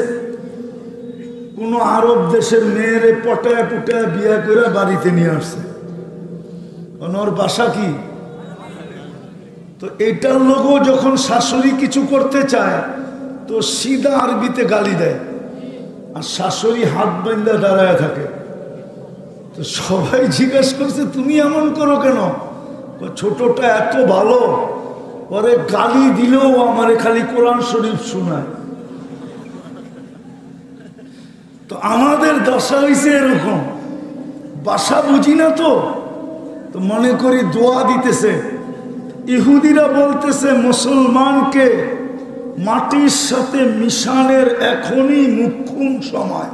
কোন আরব দেশের মেয়েরে পটায় পুটায় বিয়ে করে বাড়িতে নিয়ে আসছে। ওর বাসা কি? তো এটার লোকও যখন শাশুড়ি কিছু করতে চায় তো সিধা আরবিতে গালি দেয়, আর শাশুড়ি হাত বাঁধা দাঁড়ায় থাকে। তো সবাই জিজ্ঞাসা করছে তুমি এমন করো কেন? ছোটটা এত ভালো, পরে গালি দিলেও আমারে খালি কোরআন শরীফ শোনায়। তো আমাদের দশা হয়েছে এরকম, বাসা বুঝি না তো মনে করি দোয়া দিতেছে। ইহুদিরা বলতেছে মুসলমানকে মাটির সাথে মিশানের এখনই মুখ্যম সময়।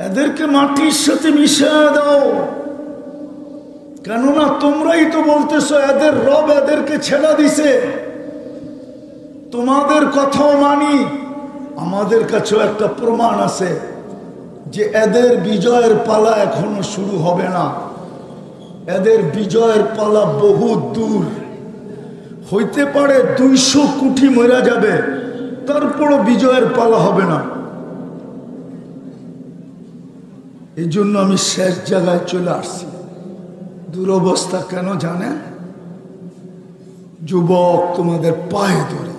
এদেরকে মাটির সাথে মিশিয়ে দাও, কেননা তোমরাই তো বলতেছো এদের রব এদেরকে ছেড়ে দিছে। তোমাদের কথাও মানি, আমাদের কাছেও একটা প্রমাণ আছে যে এদের বিজয়ের পালা এখনো শুরু হবে না। এদের বিজয়ের পালা বহুত দূর। হইতে পারে 200 কোটি মরা যাবে, তারপরও বিজয়ের পালা হবে না। এই জন্য আমি শেষ জায়গায় চলে আসছি। দুরবস্থা কেন জানেন? যুবক তোমাদের পায়ে ধরে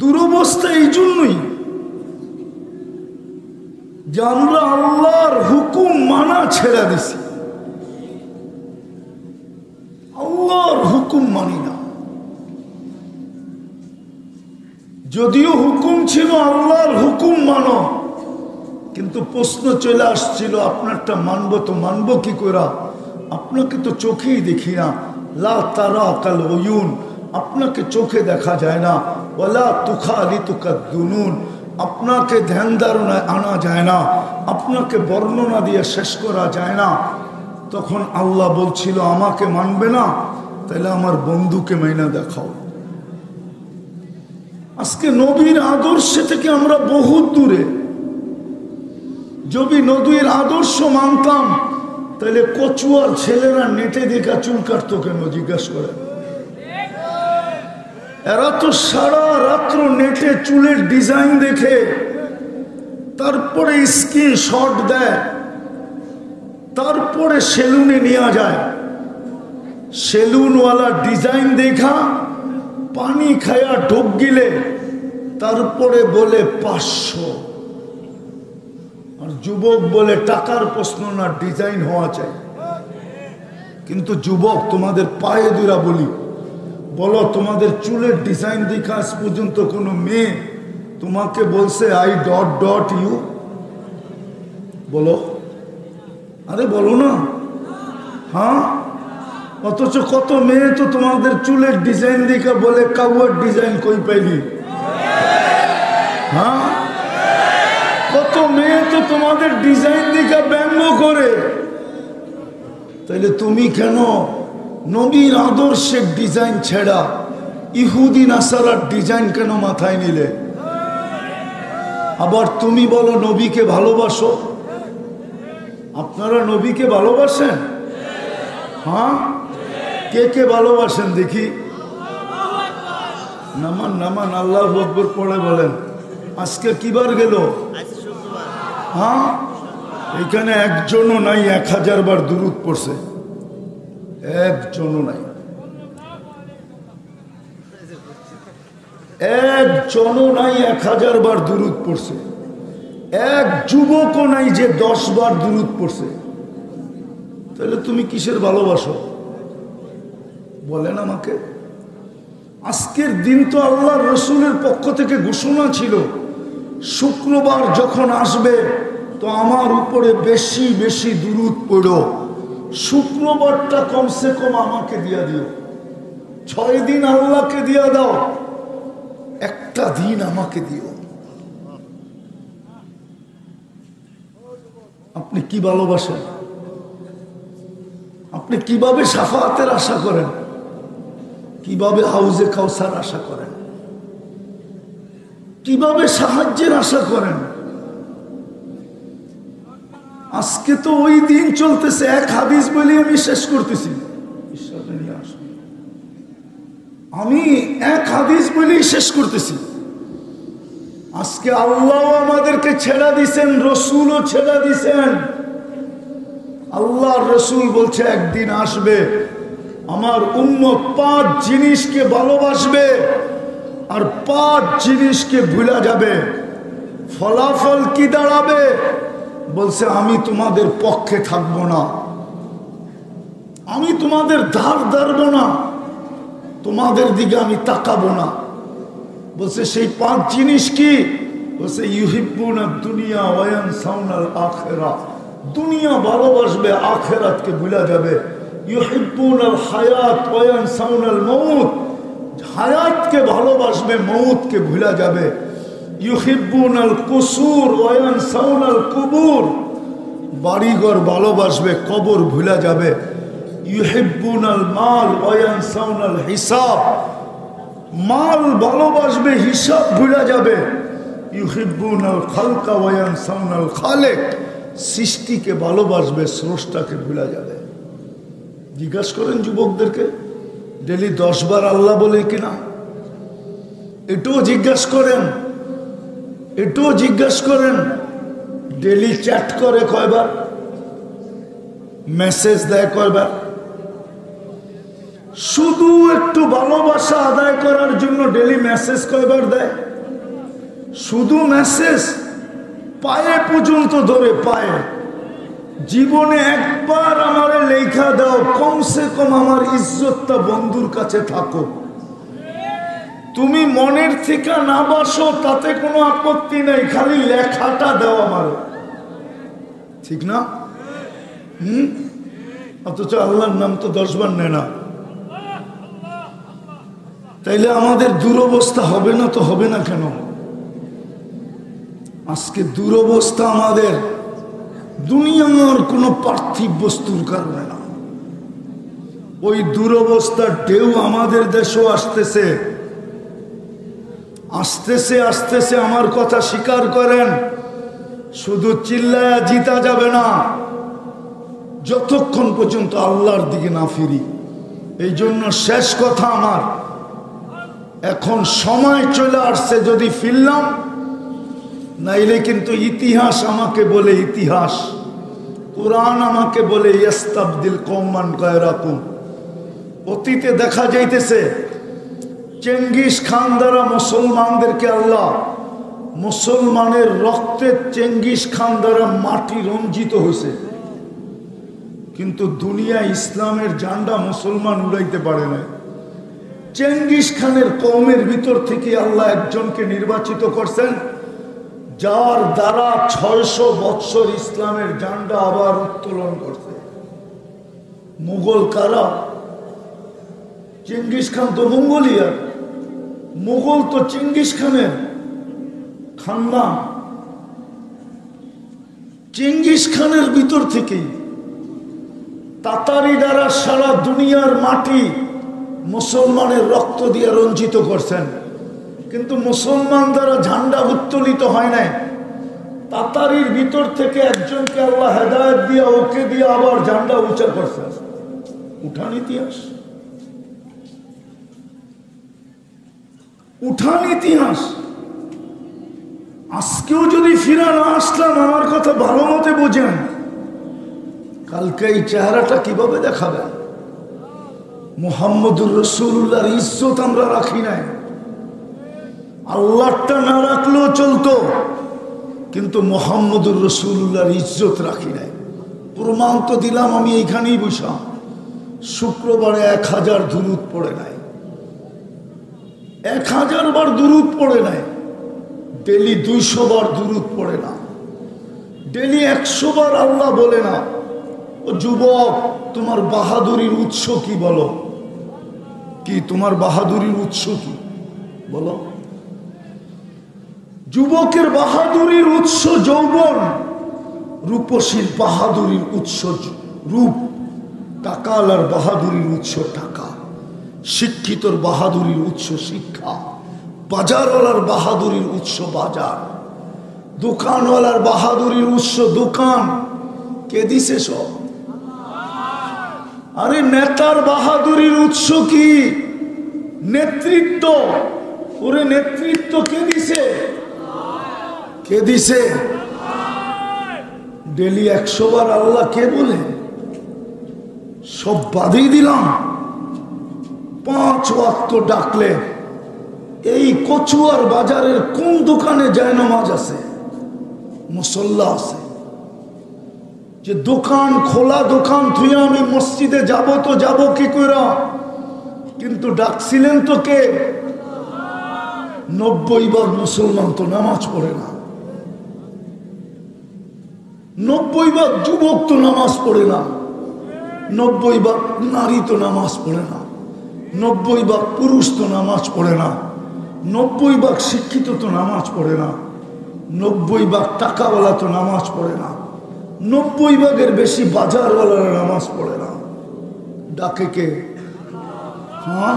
দুরবস্থা এই জন্যই যে আমরা আল্লাহর হুকুম মানা ছেড়ে দিছি। আল্লাহর হুকুম মানি না। যদিও হুকুম ছিল আল্লাহর হুকুম মানো, কিন্তু প্রশ্ন চলে আসছিল আপনারটা মানবো তো মানবো কি করে? আপনাকে তো চোখেই দেখি না। লা তারা কাল উয়ুন, আপনাকে চোখে দেখা যায় না। ওয়ালা তুখালিতুকাদ দুনুন, আপনাকে ধ্যান ধারণায় আনা যায় না, আপনাকে বর্ণনা দিয়ে শেষ করা যায় না। তখন আল্লাহ বলছিল আমাকে মানবে না, তাহলে আমার বন্ধুকে মাইনা দেখাও। আজকে নবীর আদর্শ থেকে আমরা বহুত দূরে। যদি নবীর আদর্শ মানতাম তাহলে কচুয়ার ছেলেরা নেটে দেখা চুল কাটতো কেন জিজ্ঞাসা করে? এরা তো সারা রাত্র নেটে চুলের ডিজাইন দেখে তারপরে স্ক্রিনশট দেয়, তারপরে সেলুনে নেওয়া যায়। সেলুনওয়ালা ডিজাইন দেখা পানি খায়া ঢোক গিলে তারপরে বলে 500। আর যুবক বলে টাকার প্রশ্ন না, ডিজাইন হওয়া চাই। কিন্তু যুবক, তোমাদের পায়ে দুরা বলি, বলো তোমাদের চুলের ডিজাইন দেখা আজ পর্যন্ত কোনো মেয়ে তোমাকে বলছে আই ডট ডট ইউ? বলো, আরে বলো না। হ্যাঁ, অথচ কত মেয়ে তো তোমাদের চুলের ডিজাইন দেখা বলে কাউয়ার ডিজাইন কই পাইলি? হ্যাঁ, কত মেয়ে তো তোমাদের ডিজাইন দেখা ব্যঙ্গ করে। তাইলে তুমি কেন নবীর আদর্শের ডিজাইন ছেড়া ইহুদি নাসারার ডিজাইন কেন মাথায় নিলে? আবার তুমি বলো নবীকে ভালোবাসো। আপনারা নবীকে ভালোবাসেন? হ্যাঁ, কে কে ভালোবাসেন দেখি? নামান নামান, আল্লাহু আকবার পড়ে বলেন। আজকে কিবার গেল? হ্যাঁ, এখানে একজনও নাই 1000 বার দুরূদ পড়ছে, একজনও নাই, একজনও নাই 1000 বার দুরূদ পড়ছে। এক যুবকও নাই যে 10 বার দুরূদ পড়ছে। তাহলে তুমি কিসের ভালোবাসো বলেন আমাকে? আজকের দিন তো আল্লাহর রসুলের পক্ষ থেকে ঘোষণা ছিল, শুক্রবার যখন আসবে তো আমার উপরে বেশি বেশি দুরূদ পড়ো। শুক্রবারটা কমসে কম আমাকে দিয়া দিও। 6 দিন আল্লাহকে দিয়া দাও, একটা দিন আমাকে দিও। আপনি কি ভালোবাসেন? আপনি কিভাবে শাফাআতের আশা করেন? কিভাবে হাউজে কাউসার আশা করেন? কিভাবে সাহায্যের আশা করেন? আজকে তো ওই দিন চলতেছে। এক হাদিস বলি আমি শেষ করতেছি, আমি এক হাদিস বলি শেষ করতেছি। আজকে আল্লাহ আমাদেরকে ছেড়া দিছেন, রসুলও ছেড়া দিছেন। আল্লাহর রসুল বলছে একদিন আসবে আমার উম্মত 5 জিনিসকে ভালোবাসবে আর 5 জিনিসকে ভুলা যাবে। ফলাফল কি দাঁড়াবে? বলছে আমি তোমাদের পক্ষে থাকবো না, আমি তোমাদের ধার ধারবো না, তোমাদের দিকে আমি তাকাবো না। বলছে সেই 5 জিনিস কি? বলছে ইউহিব্বুনা দুনিয়া ওয়া ইয়ানসাউনাল আখিরা। দুনিয়া ভালোবাসবে, আখিরাতকে ভুলা যাবে। ইউহিব্বুনাল হায়াত ওয়া ইয়ানসাউনাল মাউত। হায়াতকে ভালোবাসবে, মউতকে ভুলা যাবে। ইউহিব্বুনাল কুসুর ওয়া ইয়ানসাউনাল কুবুর। বাড়িঘর ভালোবাসবে, কবর ভুলা যাবে। ইউহিব্বুনাল মাল ওয়া ইয়ানসাউনাল হিসাব। মাল ভালোবাসবে, হিসাব ভুলা যাবে। ইউহিব্বুনাল খালকা ওয়া ইয়ানসাউনাল খালিক। সৃষ্টিকে ভালোবাসবে, স্রষ্টাকে ভুলা যাবে। জিজ্ঞাসা করেন যুবকদেরকে, ডেলি 10 বার আল্লাহ বলে কিনা? এটাও জিজ্ঞাসা করেন, এটাও জিজ্ঞাসা করেন ডেলি চ্যাট করে কয়বার, মেসেজ দেয় কয়বার? শুধু একটু ভালোবাসা আদায় করার জন্য ডেলি মেসেজ কয়বার দেয়? শুধু মেসেজ, পায়ে পর্যন্ত ধরে, পায়ে। জীবনে একবার আমারে লেখা দাও, কমসে কম আমার ইজ্জতটা বন্ধুর কাছে থাকো। তুমি মনের থেকে না বাসো তাতে কোনো আপত্তি নেই, খালি লেখাটা দাও আমার, ঠিক না? অথচ আল্লাহর নাম তো 10 বার নেয় না। তাইলে আমাদের দুরবস্থা হবে না তো হবে না কেন? আজকে দুরবস্থা আমাদের দুনিয়ার কোনো পার্থিব বস্তুর কারণে না। ওই দুরবস্থার ঢেউ আমাদের দেশেও আসতেছে। আস্তেছে আস্তেছে আমার কথা স্বীকার করেন। শুধু চিল্লায়া জিতা যাবে না যতক্ষণ পর্যন্ত আল্লাহর দিকে না ফিরি। এই জন্য শেষ কথা আমার, এখন সময় চলে আসছে, যদি ফিরলাম, নাইলে কিন্তু ইতিহাস আমাকে বলে, ইতিহাস কোরআন আমাকে বলে ইস্তাবদিল কওমান গায়রাকুম। অতীতে দেখা যাইতেছে চেঙ্গিস খান দ্বারা মুসলমানদেরকে আল্লাহ, মুসলমানের রক্তে চেঙ্গিস খান দ্বারা মাটি রঞ্জিত হয়েছে, কিন্তু দুনিয়া ইসলামের ঝান্ডা মুসলমান উড়াইতে পারে না। চেঙ্গিস খানের কওমের ভিতর থেকে আল্লাহ একজনকে নির্বাচিত করছেন, যার দ্বারা 600 বৎসর ইসলামের ঝান্ডা আবার উত্তোলন করছে। মুঘল কারা? চেঙ্গিস খান তো মঙ্গোলিয়ার, মুঘল তো চেঙ্গিস খানের খানদান। চেঙ্গিস খানের ভিতর থেকেই তাতারি দ্বারা সারা দুনিয়ার মাটি মুসলমানের রক্ত দিয়ে রঞ্জিত করছেন, কিন্তু মুসলমান দ্বারা ঝান্ডা উত্তোলিত হয় নাই। তাতারির ভিতর থেকে একজনকে আল্লাহ হেদায়েত দিয়ে, ওকে দিয়ে আবার ঝান্ডা উঁচা করছেন। উঠান ইতিহাস, উঠান ইতিহাস। আজকেও যদি ফিরা না আসলাম, আমার কথা ভালো মতে বোঝেন, কালকে এই চেহারাটা কিভাবে দেখাবেন? মুহাম্মদুর রাসূলুল্লাহর ইজ্জত আমরা রাখি নাই। আল্লাহটা না রাখলেও চলতো, কিন্তু মুহাম্মদুর রাসূলুল্লাহর ইজ্জত রাখি নাই। প্রমাণ তো দিলাম আমি এইখানেই বসা। শুক্রবারে 1000 দুরূদ পড়ে নাই, 1000 বার দুরূদ পড়ে নাই। ডেলি 200 বার দুরূদ পড়ে না, ডেলি 100 বার আল্লাহ বলে না। ও যুবক, তোমার বাহাদুরির উৎস কি বলো? কি তোমার বাহাদুরির উৎস কি বলো? যুবকের বাহাদুরির উৎস যৌবন, রূপসীর বাহাদুরির উৎস রূপ, টাকালার বাহাদুরির উৎস টাকা, শিক্ষিতর বাহাদুরির উৎস শিক্ষা, বাজারওয়ালার বাহাদুরির উৎস বাজার, দোকানওয়ালার বাহাদুরির উৎস দোকান। কে দিছে সব? আরে নেতার বাহাদুরির উৎস কি? নেতৃত্ব। ওরে নেতৃত্ব কে দিছে? কে দিছে? ডেলি 100 বার আল্লাহ কে বলে? সব বাদই দিলাম। 5 ওয়াক্ত ডাকলে এই কচুয়ার বাজারের কোন দোকানে জায়নামাজ আছে, মুসল্লা আছে? যে দোকান খোলা, দোকান থুইয়া আমি মসজিদে যাব তো যাব কি কইরা? কিন্তু ডাকছিলেন তো কে? 90 মুসলমান তো নামাজ পড়ে না, 90 যুবক তো নামাজ পড়ে না, 90 নারী তো নামাজ পড়ে না, 90 পুরুষ তো নামাজ পড়ে না, 90 শিক্ষিত তো নামাজ পড়ে না, 90 টাকাওয়ালা তো নামাজ পড়ে না, 90 বেশি বাজারওয়ালারা নামাজ পড়ে না। ডাকে কে? হ্যাঁ,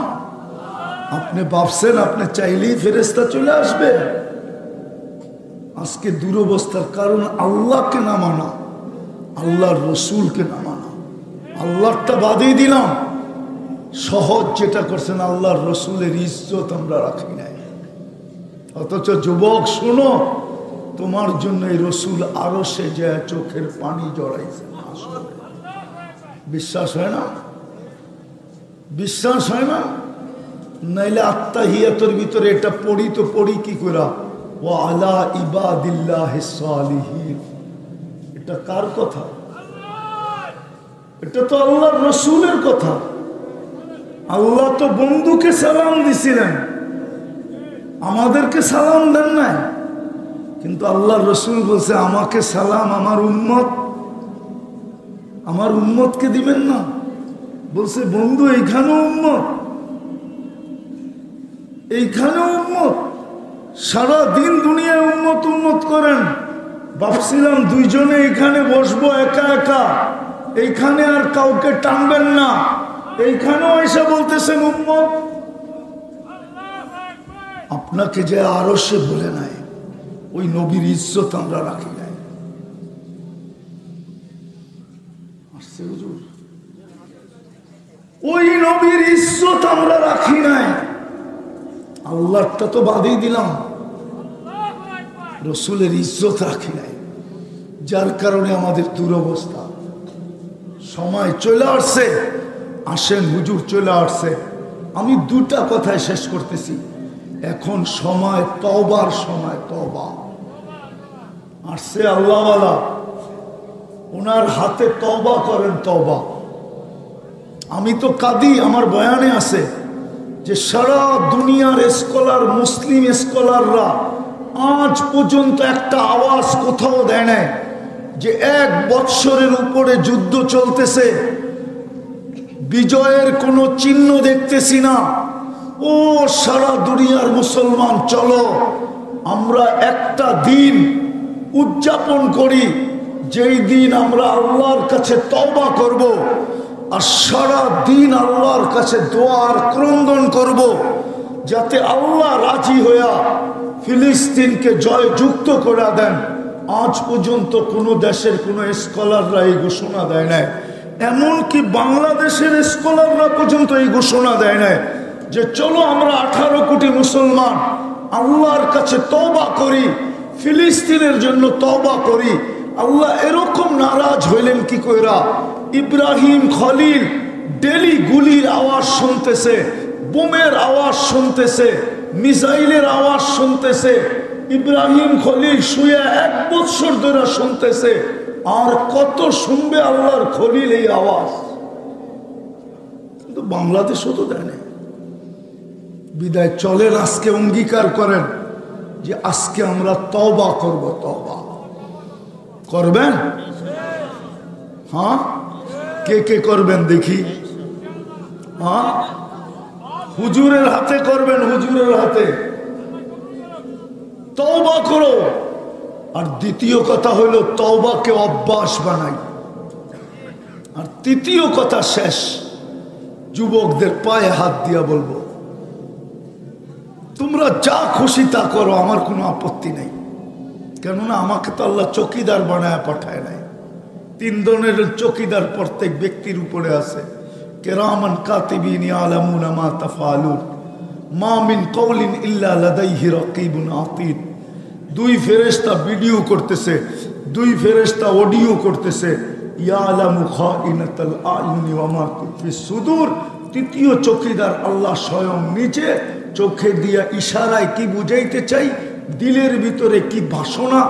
আপনি ভাবছেন আপনি চাইলেই ফেরেশতা চলে আসবে? আজকে দুরবস্থার কারণ আল্লাহকে না মানা, আল্লাহর রসুলকে না মানা। আল্লাহটা বাদই দিলাম, সহজ যেটা করছেন আল্লাহর রসুলের ইজ্জত আমরা রাখি নাই। অথচ যুবক শোনো, তোমার জন্য এই রসুল আরো সে যায় চোখের পানি জড়াইছে। বিশ্বাস হয় না? বিশ্বাস হয় না? নাইলে আত্মাহিয়াতের ভিতরে এটা পড়ি তো পড়ি কি করে? ওয়া আলা ইবাদিল্লাহিস সালিহিন। এটা কার কথা? এটা তো আল্লাহর রসুলের কথা। আল্লাহ তো বন্ধুকে সালাম দিছিলেন, আমাদেরকে সালাম দেন নাই। কিন্তু আল্লাহর রসুল বলছে আমাকে সালাম আমার উম্মত, আমার উম্মতকে দিবেন না? বলছে বন্ধু এইখানেও উম্মত, এইখানেও উম্মত। সারা দিন দুনিয়ায় উম্মত উম্মত করেন। ভাবছিলাম দুইজনে এইখানে বসবো একা একা, এইখানে আর কাউকে টানবেন না। এইখানেও এসে বলতেছেন উম্মত। আপনাকে যে আরো সে বলে নাই, ওই নবীর ইজ্জত আমরা রাখি নাই। ওই নবীর ইজ্জত আমরা রাখি নাই। আল্লাহটা তো বাদই দিলাম, রসুলের ইজ্জত রাখি নাই, যার কারণে আমাদের দুরবস্থা। সময় চলে আসছে, আসেন হুজুর চলে আসছে। আমি দুটা কথায় শেষ করতেছি। এখন সময় তওবার সময়, তওবা আসছে। আল্লাহওয়ালা ওনার হাতে তওবা করেন, তওবা। আমি তো কাঁদি, আমার বয়ানে আছে যে সারা দুনিয়ার স্কলার, মুসলিম স্কলাররা আজ পর্যন্ত একটা আওয়াজ কোথাও দেয় নাই যে 1 বৎসরের উপরে যুদ্ধ চলতেছে, বিজয়ের কোনো চিহ্ন দেখতেছি না। ও সারা দুনিয়ার মুসলমান, চলো আমরা একটা দিন উদযাপন করি, যেই দিন আমরা আল্লাহর কাছে তওবা করব, আর সারা দিন আল্লাহর কাছে দোয়ার ক্রন্দন করব, যাতে আল্লাহ রাজি হইয়া ফিলিস্তিনকে জয়যুক্ত করে দেন। আজ পর্যন্ত কোনো দেশের কোনো স্কলাররা এই ঘোষণা দেয় নাই, এমনকি বাংলাদেশের স্কলাররা পর্যন্ত এই ঘোষণা দেয় নাই যে চলো আমরা 18 কোটি মুসলমান আল্লাহর কাছে তওবা করি, ফিলিস্তিনের জন্য তওবা করি। আল্লাহ এরকম নারাজ হইলেন কি কইরা? ইব্রাহিম খলিল ডেলি গুলির আওয়াজ শুনতেছে, বোমের আওয়াজ শুনতেছে, মিসাইলের আওয়াজ শুনতেছে। ইব্রাহিম খলিল শুয়ে 1 বৎসর ধরে শুনতেছে, আর কত শুনবে আল্লাহর খলিল এই আওয়াজ? কিন্তু বাংলাদেশও তো দেয় না। বিদায় চলেন, আজকে অঙ্গীকার করেন যে আজকে আমরা তওবা করব। তওবা করবেন? হ্যাঁ, কে কে করবেন দেখি? হ্যাঁ, হুজুরের হাতে করবেন, হুজুরের হাতে তওবা করো। আর দ্বিতীয় কথা হইল তওবাকে অভ্যাস বানাই। আর তৃতীয় কথা শেষ, যুবকদের পায়ে হাত দিয়া বলবো, তোমরা যা খুশি তা করো, আমার কোনো আপত্তি নেই। কেননা আমাকে তো আল্লাহ চকিদার বানায় পাঠায় নাই। 3 ধরনের চকিদার প্রত্যেক ব্যক্তির উপরে আছে। কিরামান কাতিবিন ইয়ালামুনা মা তাফআলুন, মা মিন কওলিন ইল্লা লাদাইহি রাকিবুন আতীদ। 2 ফেরেশতা ভিডিও করতেছে, 2 ফেরেশতা অডিও করতেছে। ইয়ালামু খাইনাতাল আয়ুনি ওয়া মা তুফিস সুদূর। তৃতীয় চকিদার আল্লাহ স্বয়ং নিজে চোখে দিয়া ইশারায় কি বুঝাইতে চাই, দিলের ভিতরে কি বাসনা,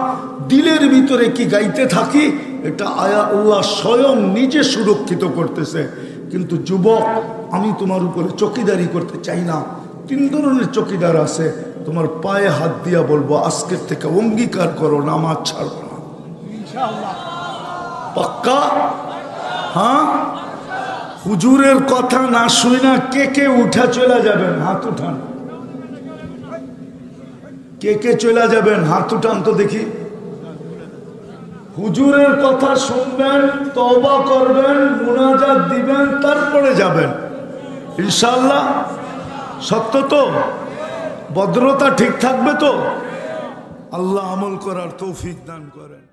দিলের ভিতরে কি গাইতে থাকি, এটা আয়া আল্লাহ স্বয়ং নিজে সুরক্ষিত করতেছে। কিন্তু যুবক, আমি তোমার উপরে চকিদারি করতে চাই না। 3 ধরনের চকিদার আছে। তোমার পায়ে হাত দিয়া বলবো, আজকের থেকে অঙ্গীকার করো নামাজ ছাড়বো না, ইনশাআল্লাহ। পাক্কা? হ্যাঁ, হুজুরের কথা না শুই না কে কে উঠা চলে যাবেন? হাত উঠান। কে কে চলে যাবেন? হাত উঠান তো দেখি। হুজুরের কথা শুনবেন, তওবা করবেন, মুনাজাত দিবেন, তারপরে যাবেন ইনশাআল্লাহ। সত্য তো? ভদ্রতা ঠিক থাকবে তো? আল্লাহ আমল করার তৌফিক দান করেন।